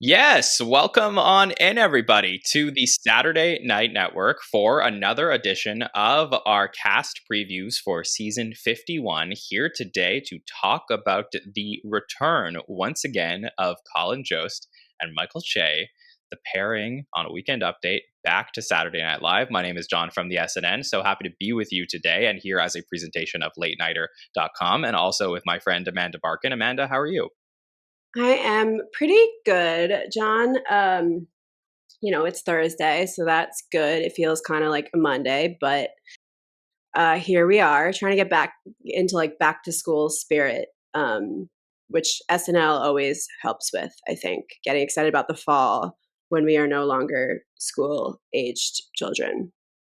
Yes, welcome on in, everybody, to the Saturday Night Network for another edition of our cast previews for season 51. Here today to talk about the return once again of Colin Jost and Michael Che, the pairing on a weekend update back to Saturday Night Live. My name is John from the SNN. So happy to be with you today and here as a presentation of latenighter.com and also with my friend Amanda Barkin. Amanda, how are you? I am pretty good, John. It's Thursday, so that's good. It feels kind of like a Monday, but here we are trying to get back into like back to school spirit, which SNL always helps with, I think, getting excited about the fall when we are no longer school aged children.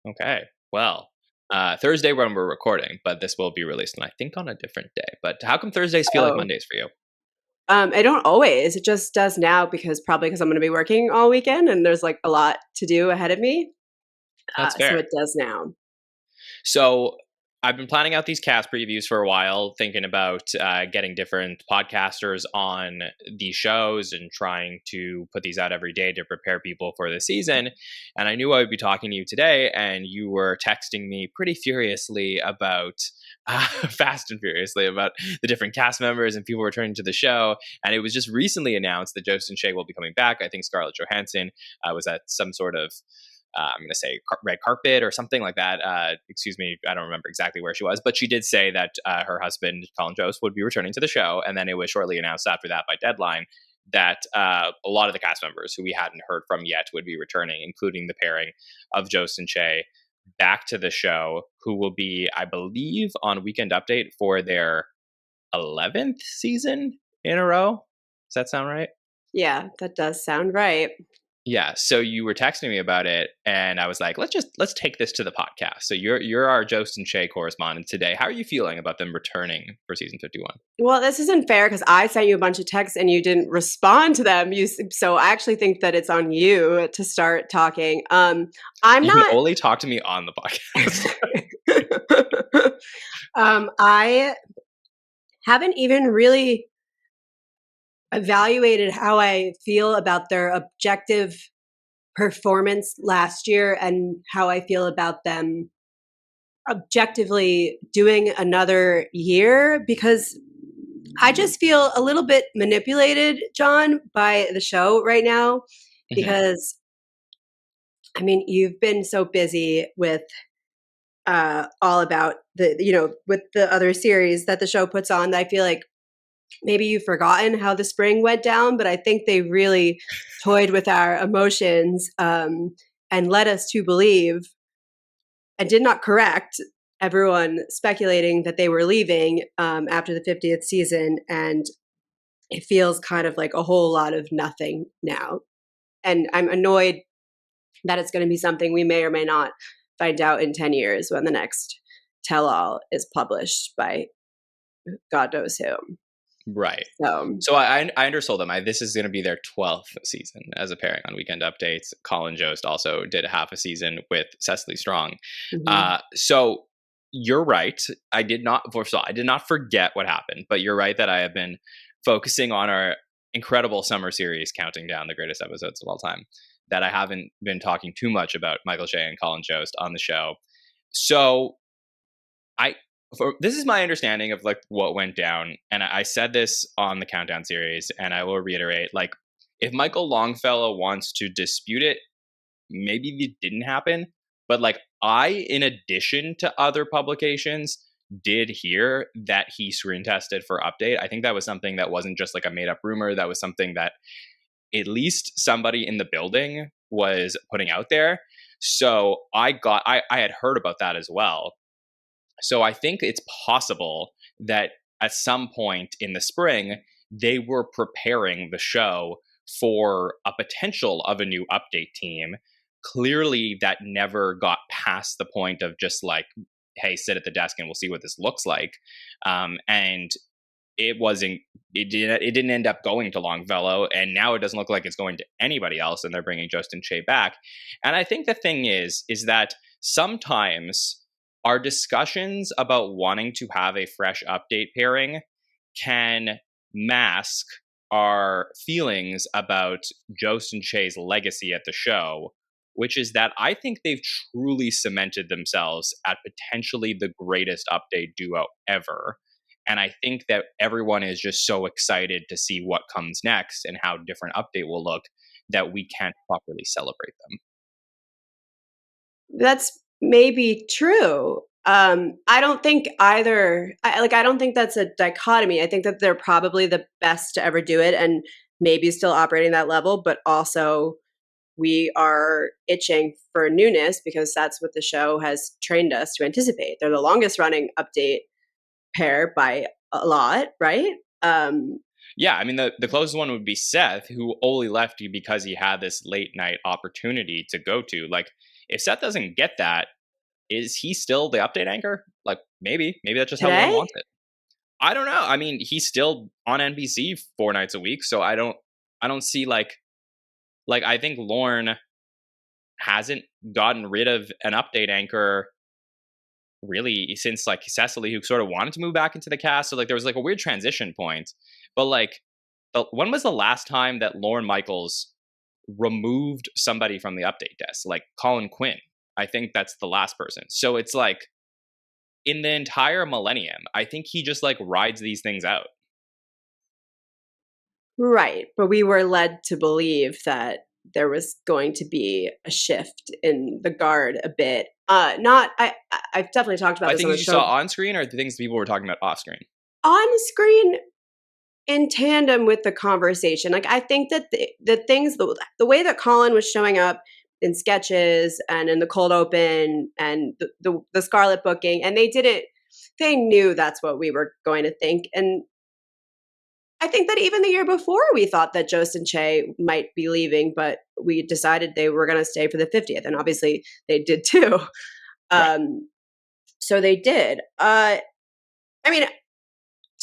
Okay. Well, Thursday when we're recording, but this will be released, I think, on a different day. But how come Thursdays feel like Oh, Mondays for you? I don't always. It just does now because I'm going to be working all weekend and there's like a lot to do ahead of me. That's So fair. it does now. So I've been planning out these cast previews for a while, thinking about getting different podcasters on these shows and trying to put these out every day to prepare people for the season. And I knew I would be talking to you today, and you were texting me pretty furiously about, fast and furiously, about the different cast members and people returning to the show. And it was just recently announced that Jost Che will be coming back. I think Scarlett Johansson was at some sort of I'm going to say red carpet or something like that. Excuse me, I don't remember exactly where she was, but she did say that her husband, Colin Jost, would be returning to the show. And then it was shortly announced after that by Deadline that a lot of the cast members who we hadn't heard from yet would be returning, including the pairing of Jost and Che back to the show, who will be, I believe, on Weekend Update for their 11th season in a row. Does that sound right? Yeah, that does sound right. Yeah, so you were texting me about it, and I was like, let's take this to the podcast. So you're our Jost and Che correspondent today. How are you feeling about them returning for season 51? Well, this isn't fair because I sent you a bunch of texts and you didn't respond to them. So I actually think that it's on you to start talking. I'm You can not. only talk to me on the podcast. I haven't even really evaluated how I feel about their objective performance last year and how I feel about them objectively doing another year because I just feel a little bit manipulated, John, by the show right now Mhm. because I mean, you've been so busy with all about with the other series that the show puts on that I feel like maybe you've forgotten how the spring went down, but I think they really toyed with our emotions and led us to believe and did not correct everyone speculating that they were leaving after the 50th season. And it feels kind of like a whole lot of nothing now. And I'm annoyed that it's going to be something we may or may not find out in 10 years when the next tell all is published by God knows who. Right. So, So I undersold them. This is going to be their 12th season as a pairing on Weekend Updates. Colin Jost also did half a season with Cecily Strong. mhm. So you're right. First of all, I did not forget what happened, but you're right that I have been focusing on our incredible summer series, counting down the greatest episodes of all time, that I haven't been talking too much about Michael Che and Colin Jost on the show. So I this is my understanding of like what went down, and I said this on the Countdown series, and I will reiterate: like, if Michael Longfellow wants to dispute it, maybe it didn't happen. But like, in addition to other publications, did hear that he screen tested for Update. I think that was something that wasn't just like a made up rumor. That was something that at least somebody in the building was putting out there. So I had heard about that as well. So I think it's possible that at some point in the spring, they were preparing the show for a potential of a new update team. Clearly, that never got past the point of just like, hey, sit at the desk and we'll see what this looks like. And it wasn't. It didn't end up going to Longfellow, and now it doesn't look like it's going to anybody else. And they're bringing Jost Che back. And I think the thing is that sometimes our discussions about wanting to have a fresh update pairing can mask our feelings about Jost and Che's legacy at the show, which is that I think they've truly cemented themselves at potentially the greatest update duo ever. And I think that everyone is just so excited to see what comes next and how different update will look that we can't properly celebrate them. That's maybe true. I don't think either. I don't think that's a dichotomy. I think that they're probably the best to ever do it, and maybe still operating that level. But also, we are itching for newness because that's what the show has trained us to anticipate. They're the longest running update pair by a lot, right? Yeah, I mean, the closest one would be Seth, who only left because he had this late night opportunity to go to. Like, if Seth doesn't get that, is he still the update anchor? Like, maybe that's just how Lauren Today, wants it. I don't know. I mean, he's still on NBC 4 nights a week, so I don't see like I think Lauren hasn't gotten rid of an update anchor really since like Cecily, who sort of wanted to move back into the cast. So like there was like a weird transition point. But like, when was the last time that Lauren Michaels removed somebody from the update desk? Like Colin Quinn. I think that's the last person. So it's like in the entire millennium, I think he just like rides these things out. right? But we were led to believe that there was going to be a shift in the guard a bit. Not I've definitely talked about I this think on the you saw show on screen or the things people were talking about off screen. on screen in tandem with the conversation. Like I think that the things the way that Colin was showing up in sketches and in the cold open and the Scarlet booking, and they knew that's what we were going to think. And I think that even the year before, we thought that Jost and Che might be leaving, but we decided they were going to stay for the 50th, and obviously they did too. Right. So they did. I mean,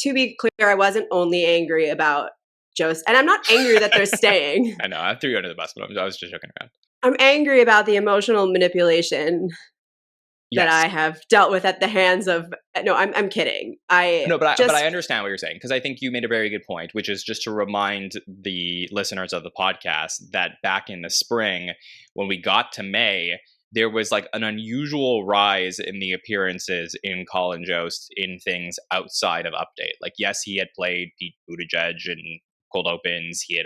to be clear, I wasn't only angry about Jost, and I'm not angry that they're staying. I know I threw you under the bus, but I was just joking around. I'm angry about the emotional manipulation that Yes. I have dealt with at the hands of. No, I'm kidding. I No, but just I understand what you're saying because I think you made a very good point, which is just to remind the listeners of the podcast that back in the spring, when we got to May, there was like an unusual rise in the appearances in Colin Jost in things outside of Update. Like, yes, he had played Pete Buttigieg in cold opens. He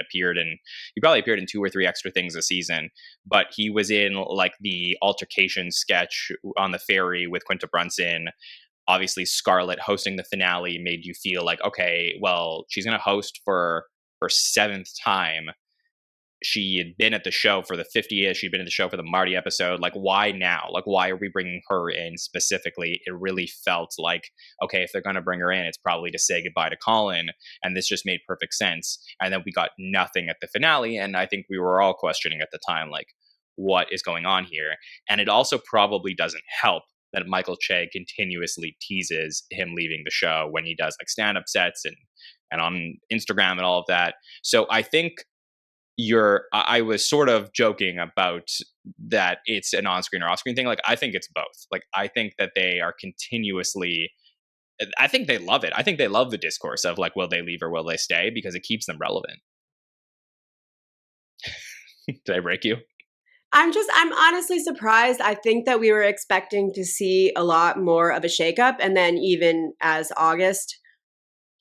probably appeared in 2 or 3 extra things a season, but he was in like the altercation sketch on the ferry with Quinta Brunson. Obviously Scarlett hosting the finale made you feel like, okay, well, she's going to host for her 7th time. She had been at the show for the 50th. She'd been at the show for the Marty episode. Like, why now? Like, why are we bringing her in specifically? It really felt like, okay, if they're going to bring her in, it's probably to say goodbye to Colin. And this just made perfect sense. And then we got nothing at the finale. And I think we were all questioning at the time, like, what is going on here? And it also probably doesn't help that Michael Che continuously teases him leaving the show when he does like stand-up sets and on Instagram and all of that. So I think I was sort of joking about that it's an on-screen or off-screen thing. Like, I think it's both. Like, I think that they are continuously, I think they love it. I think they love the discourse of like, will they leave or will they stay? Because it keeps them relevant. Did I break you? I'm honestly surprised. I think that we were expecting to see a lot more of a shakeup. And then even as August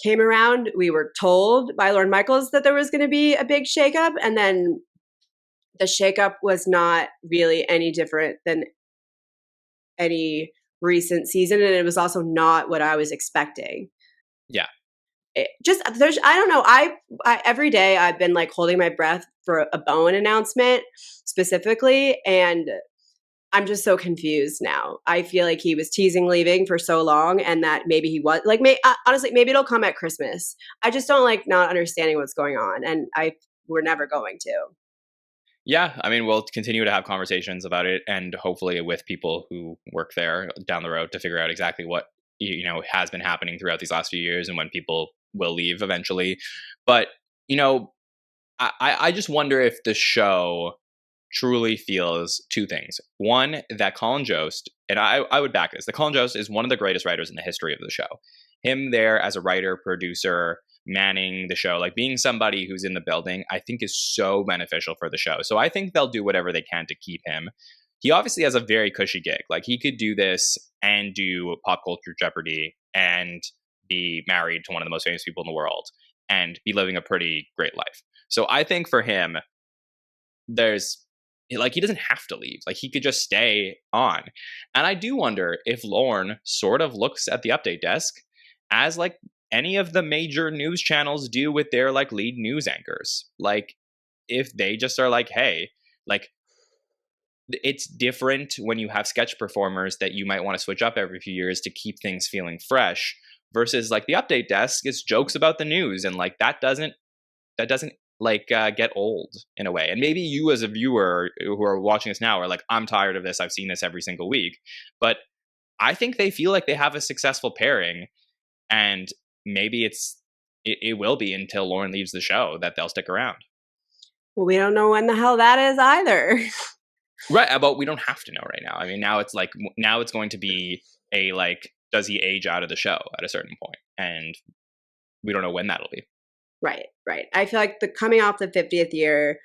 came around, we were told by Lauren Michaels that there was going to be a big shakeup. And then the shakeup was not really any different than any recent season. And it was also not what I was expecting. Yeah. I don't know. I every day I've been like holding my breath for a Bowen announcement specifically, and I'm just so confused now. I feel like he was teasing leaving for so long, and that maybe he was like, honestly, maybe it'll come at Christmas. I just don't like not understanding what's going on, and we're never going to. Yeah, I mean, we'll continue to have conversations about it, and hopefully with people who work there down the road to figure out exactly what has been happening throughout these last few years and when people will leave eventually. But I just wonder if the show truly feels 2 things. One, that Colin Jost, and I would back this, that Colin Jost is one of the greatest writers in the history of the show. Him there as a writer, producer, manning the show, like being somebody who's in the building, I think is so beneficial for the show. So I think they'll do whatever they can to keep him. He obviously has a very cushy gig. Like he could do this and do Pop Culture Jeopardy and be married to one of the most famous people in the world and be living a pretty great life. So I think for him, there's like he doesn't have to leave. Like he could just stay on. And I do wonder if Lorne sort of looks at the update desk as like any of the major news channels do with their like lead news anchors. Like if they just are like, hey, like it's different when you have sketch performers that you might want to switch up every few years to keep things feeling fresh versus like the update desk is jokes about the news, and like that doesn't like get old in a way. And maybe you as a viewer who are watching this now are like, I'm tired of this, I've seen this every single week. But I think they feel like they have a successful pairing, and maybe it will be until Lauren leaves the show that they'll stick around. Well, we don't know when the hell that is either. Right, but we don't have to know right now. I mean, now it's going to be a like, does he age out of the show at a certain point? And we don't know when that'll be. Right. I feel like coming off the 50th year,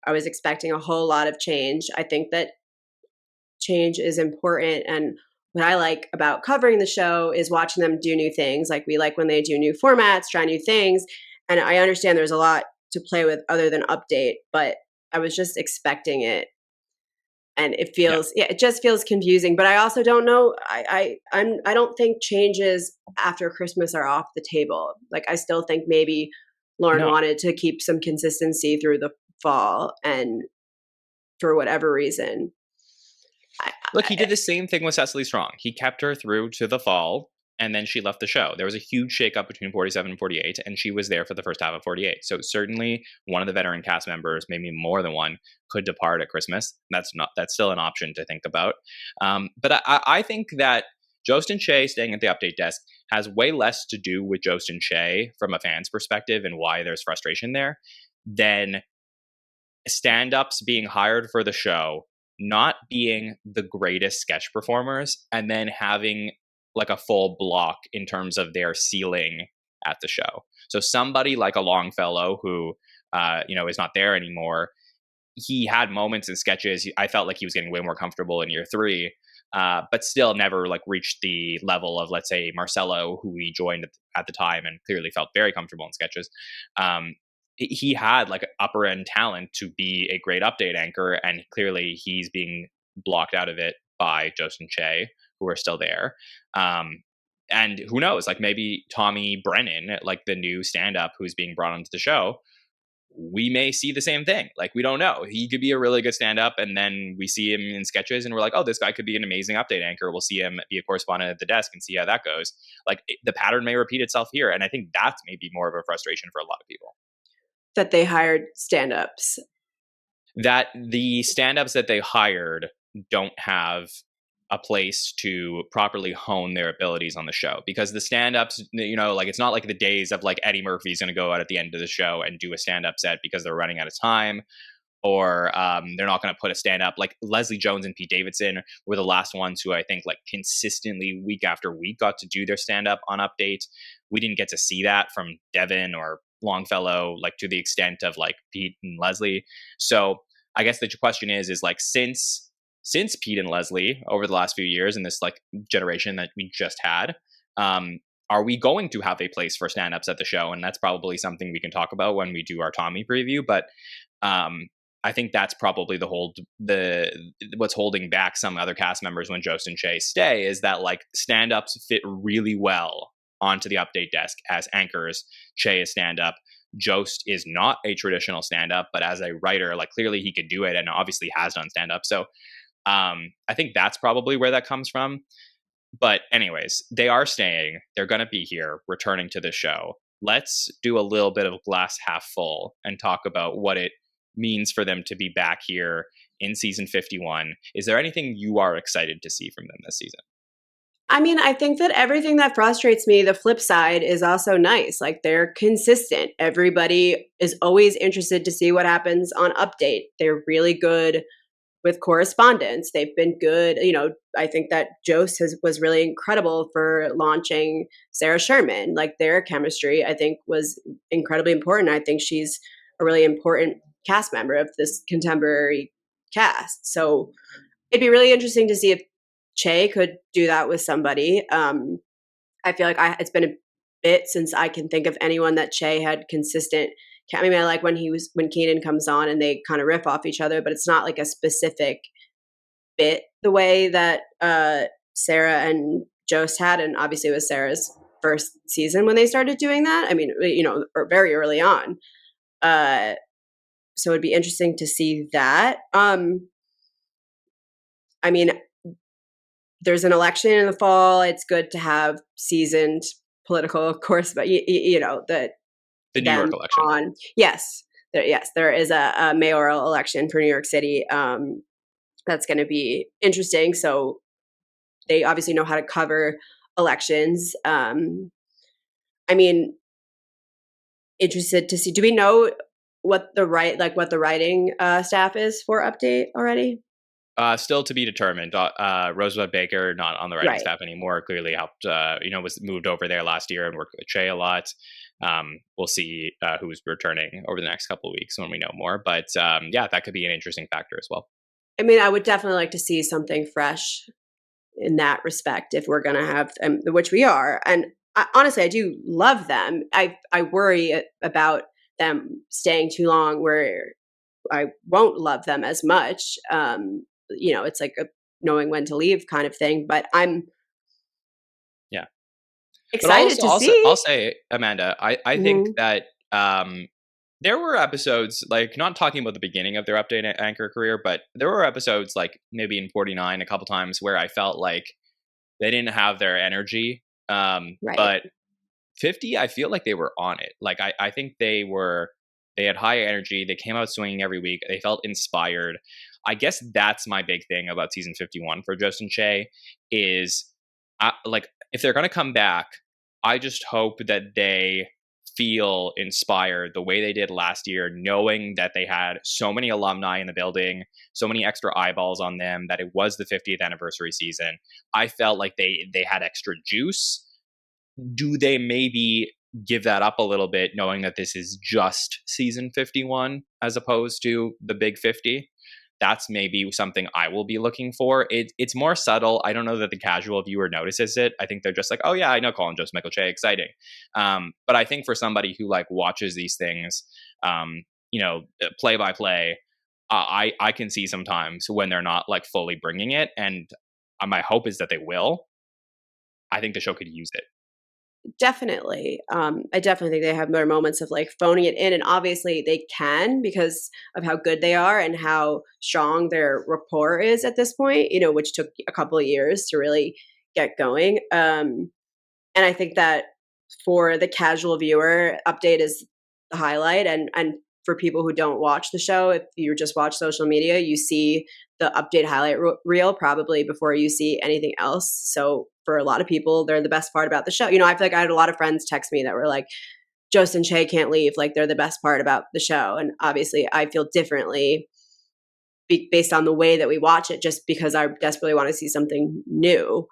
I was expecting a whole lot of change. I think that change is important, and what I like about covering the show is watching them do new things. Like we like when they do new formats, try new things, and I understand there's a lot to play with other than update, but I was just expecting it. And it feels, it just feels confusing. But I also don't know. I don't think changes after Christmas are off the table. Like I still think maybe Lauren wanted to keep some consistency through the fall, and for whatever reason. Look, he did the same thing with Cecily Strong. He kept her through to the fall, and then she left the show. There was a huge shakeup between 47 and 48, and she was there for the first half of 48. So certainly one of the veteran cast members, maybe more than one, could depart at Christmas. That's still an option to think about. But I think that Jost and Che staying at the update desk has way less to do with Jost and Che from a fan's perspective and why there's frustration there than stand-ups being hired for the show, not being the greatest sketch performers, and then having like a full block in terms of their ceiling at the show. So somebody like a Longfellow who, is not there anymore. He had moments in sketches. I felt like he was getting way more comfortable in year 3, but still never like reached the level of, let's say, Marcello, who he joined at the time and clearly felt very comfortable in sketches. He had like upper end talent to be a great update anchor, and clearly he's being blocked out of it by Jost and Che, who are still there. And who knows, like maybe Tommy Brennan, like the new stand-up who's being brought onto the show, we may see the same thing. Like, we don't know. He could be a really good stand-up, and then we see him in sketches and we're like, oh, this guy could be an amazing update anchor. We'll see him be a correspondent at the desk and see how that goes. Like, the pattern may repeat itself here. And I think that's maybe more of a frustration for a lot of people. That they hired stand-ups. That the stand-ups that they hired don't have a place to properly hone their abilities on the show, because the stand-ups, like it's not like the days of like Eddie Murphy's going to go out at the end of the show and do a stand-up set because they're running out of time, or they're not going to put a stand-up. Like Leslie Jones and Pete Davidson were the last ones who I think like consistently week after week got to do their stand-up on Update. We didn't get to see that from Devin or Longfellow, like to the extent of like Pete and Leslie. So I guess the question is like, since Pete and Leslie over the last few years in this like generation that we just had, are we going to have a place for stand-ups at the show? And that's probably something we can talk about when we do our Tommy preview. But I think that's probably what's holding back some other cast members when Jost and Che stay, is that like stand-ups fit really well onto the update desk as anchors. Che is stand-up. Jost is not a traditional stand-up, but as a writer, like clearly he could do it and obviously has done stand-up. So I think that's probably where that comes from. But anyways, they are staying. They're going to be here, returning to the show. Let's do a little bit of glass half full and talk about what it means for them to be back here in season 51. Is there anything you are excited to see from them this season? I mean, I think that everything that frustrates me, the flip side, is also nice. Like, they're consistent. Everybody is always interested to see what happens on Update. They're really good with correspondence. They've been good. I think that Jost was really incredible for launching Sarah Sherman. Like their chemistry, I think, was incredibly important. I think she's a really important cast member of this contemporary cast. So it'd be really interesting to see if Che could do that with somebody. I feel like it's been a bit since I can think of anyone that Che had consistent. I mean, I like when Keenan comes on and they kind of riff off each other, but it's not like a specific bit the way that Sarah and Jost had, and obviously it was Sarah's first season when they started doing that. I mean, or very early on. So it'd be interesting to see that. I mean, there's an election in the fall. It's good to have seasoned political, of course, but the New them York election. on. Yes, there is a mayoral election for New York City. That's going to be interesting. So they obviously know how to cover elections. I mean, interested to see. Do we know what the writing staff is for Update already? Still to be determined. Rosebud Baker, not on the writing staff anymore, clearly helped, was moved over there last year and worked with Che a lot. We'll see who's returning over the next couple of weeks when we know more. But that could be an interesting factor as well. I mean, I would definitely like to see something fresh in that respect if we're going to have, which we are. And honestly, I do love them. I worry about them staying too long where I won't love them as much. It's like a knowing when to leave kind of thing. But I'm excited to see. I'll say, Amanda, I think that there were episodes, like, not talking about the beginning of their Update anchor career, but there were episodes like maybe in 49 a couple times where I felt like they didn't have their energy. But 50, I feel like they were on it. Like, I think they had high energy. They came out swinging every week. They felt inspired. I guess that's my big thing about season 51 for Jost and Che is, if they're going to come back, I just hope that they feel inspired the way they did last year, knowing that they had so many alumni in the building, so many extra eyeballs on them, that it was the 50th anniversary season. I felt like they had extra juice. Do they maybe give that up a little bit, knowing that this is just season 51 as opposed to the big 50? That's maybe something I will be looking for. It's more subtle. I don't know that the casual viewer notices it. I think they're just like, oh yeah, I know Colin Jost Michael Che, exciting. But I think for somebody who watches these things, play by play, I can see sometimes when they're not fully bringing it, and my hope is that they will. I think the show could use it. Definitely. I definitely think they have their moments of phoning it in, and obviously they can because of how good they are and how strong their rapport is at this point, which took a couple of years to really get going. And I think that for the casual viewer, Update is the highlight. And for people who don't watch the show, if you just watch social media, you see the Update highlight reel probably before you see anything else. So for a lot of people, they're the best part about the show. I feel like I had a lot of friends text me that were like, Jost and Che can't leave. They're the best part about the show. And obviously I feel differently based on the way that we watch it, just because I desperately want to see something new.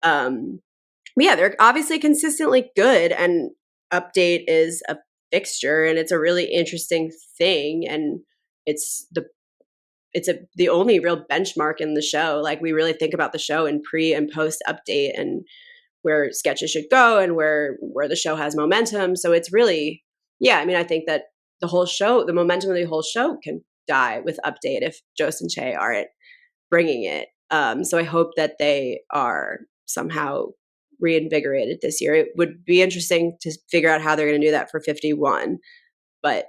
They're obviously consistently good, and Update is a fixture, and it's a really interesting thing. And it's the only real benchmark in the show. We really think about the show in pre and post Update and where sketches should go and where the show has momentum. So it's really, I think that the momentum of the whole show can die with Update if Jost and Che aren't bringing it. So I hope that they are somehow reinvigorated this year. It would be interesting to figure out how they're going to do that for 51, but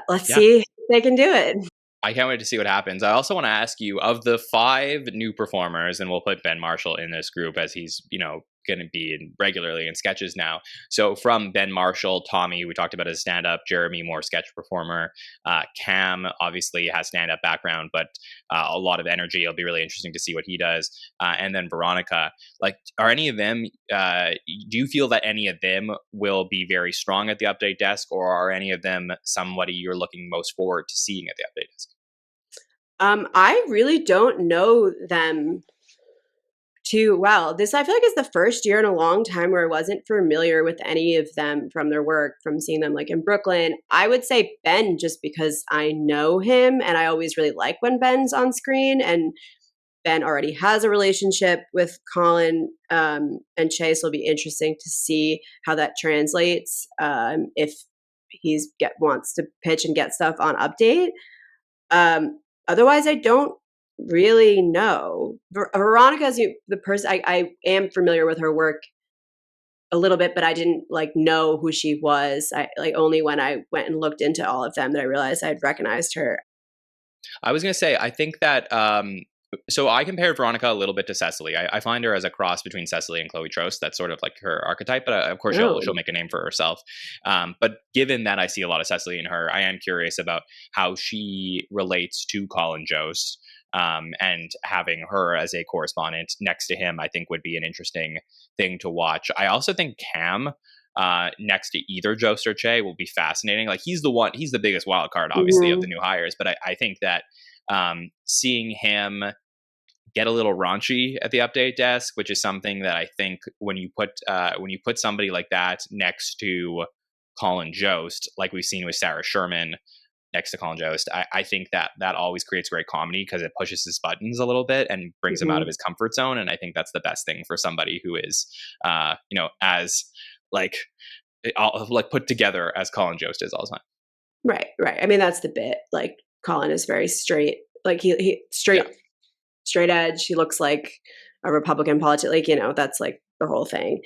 let's see if they can do it. I can't wait to see what happens. I also want to ask you, of the 5 new performers, and we'll put Ben Marshall in this group as he's, going to be regularly in sketches now. So from Ben Marshall, Tommy, we talked about his stand-up, Jeremy, more sketch performer. Cam obviously has stand-up background, but a lot of energy. It'll be really interesting to see what he does. And then Veronica, are any of them, do you feel that any of them will be very strong at the Update desk, or are any of them somebody you're looking most forward to seeing at the Update desk? I really don't know them too well. This I feel like is the first year in a long time where I wasn't familiar with any of them from their work, from seeing them like in Brooklyn. I would say Ben just because I know him and I always really like when Ben's on screen, and Ben already has a relationship with Colin and Che, so it'll be interesting to see how that translates if wants to pitch and get stuff on Update. Otherwise, I don't really know. Veronica is the person I am familiar with her work a little bit, but I didn't like know who she was. I like only when I went and looked into all of them that I realized I'd recognized her. I was going to say, I think that, so I compared Veronica a little bit to Cecily. I find her as a cross between Cecily and Chloe Trost. That's sort of like her archetype, but of course Oh. she'll make a name for herself. But given that I see a lot of Cecily in her, I am curious about how she relates to Colin Jost. And having her as a correspondent next to him, I think would be an interesting thing to watch. I also think Cam next to either Jost or Che will be fascinating. Like he's the biggest wild card, obviously, of the new hires. But I think that seeing him get a little raunchy at the update desk, which is something that I think when you put somebody like that next to Colin Jost, like we've seen with Sarah Sherman next to Colin Jost, I think that always creates great comedy because it pushes his buttons a little bit and brings him out of his comfort zone. And I think that's the best thing for somebody who is, as like put together as Colin Jost is all the time. Right. I mean, that's the bit. Like Colin is very straight. Like he straight. Yeah. Straight edge. He looks like a Republican politician. Like, that's like the whole thing.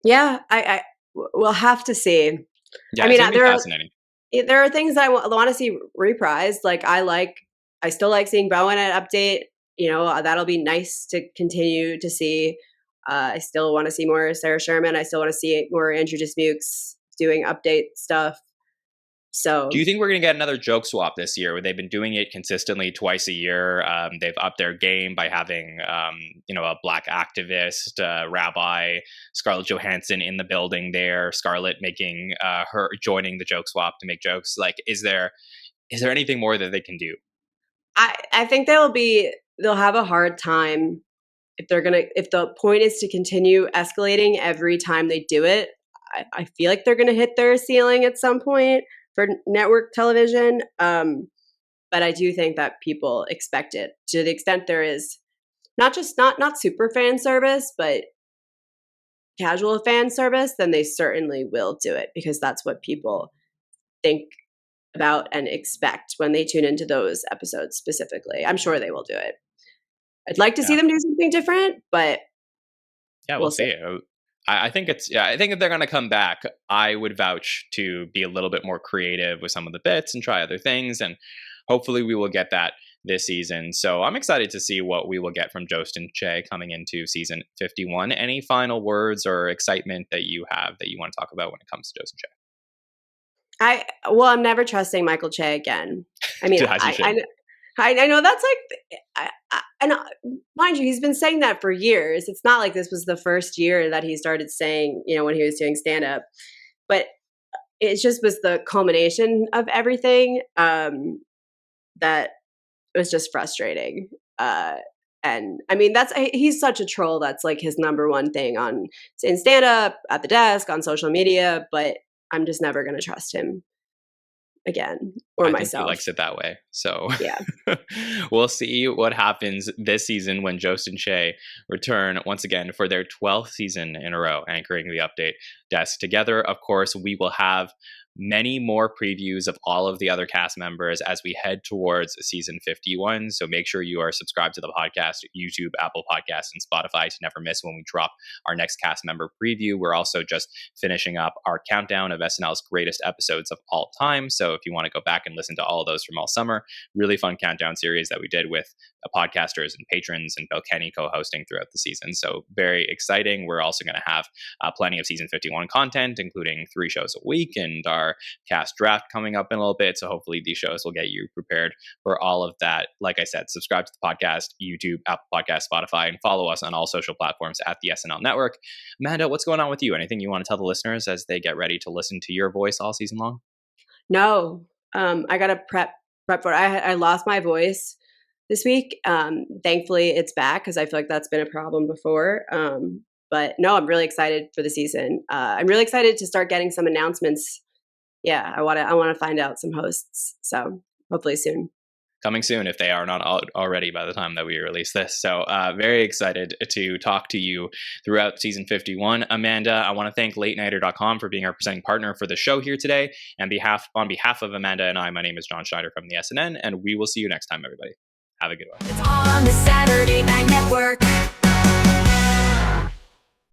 Yeah, we'll have to see. Yeah, I mean, fascinating. There are things that I want to see reprised. Like I still like seeing Bowen at Update. That'll be nice to continue to see. I still want to see more Sarah Sherman. I still want to see more Andrew Dismukes doing Update stuff. So, do you think we're going to get another joke swap this year? Where they've been doing it consistently twice a year. They've upped their game by having, a black activist, rabbi, Scarlett Johansson in the building there. Scarlett making her joining the joke swap to make jokes. Like, is there anything more that they can do? I think they'll have a hard time if the point is to continue escalating every time they do it. I feel like they're going to hit their ceiling at some point for network television. But I do think that people expect it to the extent there is not super fan service, but casual fan service, then they certainly will do it because that's what people think about and expect when they tune into those episodes specifically. I'm sure they will do it. I'd like to see them do something different, but we'll see. I think if they're going to come back, I would vouch to be a little bit more creative with some of the bits and try other things. And hopefully we will get that this season. So I'm excited to see what we will get from Jost and Che coming into season 51. Any final words or excitement that you have that you want to talk about when it comes to Jost and Che? I'm never trusting Michael Che again. I mean, I know that's like, and mind you, he's been saying that for years. It's not like this was the first year that he started saying, when he was doing stand up, but it just was the culmination of everything that was just frustrating. And I mean, he's such a troll. That's like his number one thing in stand up, at the desk, on social media, but I'm just never going to trust him again, or myself. Think he likes it that way. So yeah, we'll see what happens this season when Jost and Che return once again for their 12th season in a row, anchoring the Update desk together. Of course, we will have many more previews of all of the other cast members as we head towards season 51. So make sure you are subscribed to the podcast, YouTube, Apple Podcasts, and Spotify to never miss when we drop our next cast member preview. We're also just finishing up our countdown of SNL's greatest episodes of all time. So if you want to go back and listen to all of those from all summer, really fun countdown series that we did with podcasters and patrons and Bill Kenny co-hosting throughout the season. So very exciting. We're also going to have plenty of season 51 content, including 3 shows a week and our cast draft coming up in a little bit. So hopefully these shows will get you prepared for all of that. Like I said, subscribe to the podcast, YouTube, Apple Podcasts, Spotify, and follow us on all social platforms at the SNL Network. Amanda, what's going on with you? Anything you want to tell the listeners as they get ready to listen to your voice all season long? No, I got to prep prep for it. I lost my voice this week. Thankfully, it's back because I feel like that's been a problem before. But no, I'm really excited for the season. I'm really excited to start getting some announcements. Yeah, I want to find out some hosts. So hopefully soon. Coming soon if they are not already by the time that we release this. So very excited to talk to you throughout season 51. Amanda, I want to thank LateNighter.com for being our presenting partner for the show here today. And on behalf of Amanda and I, my name is John Schneider from the SNN, and we will see you next time, everybody. Have a good one. It's on the Saturday Night Network.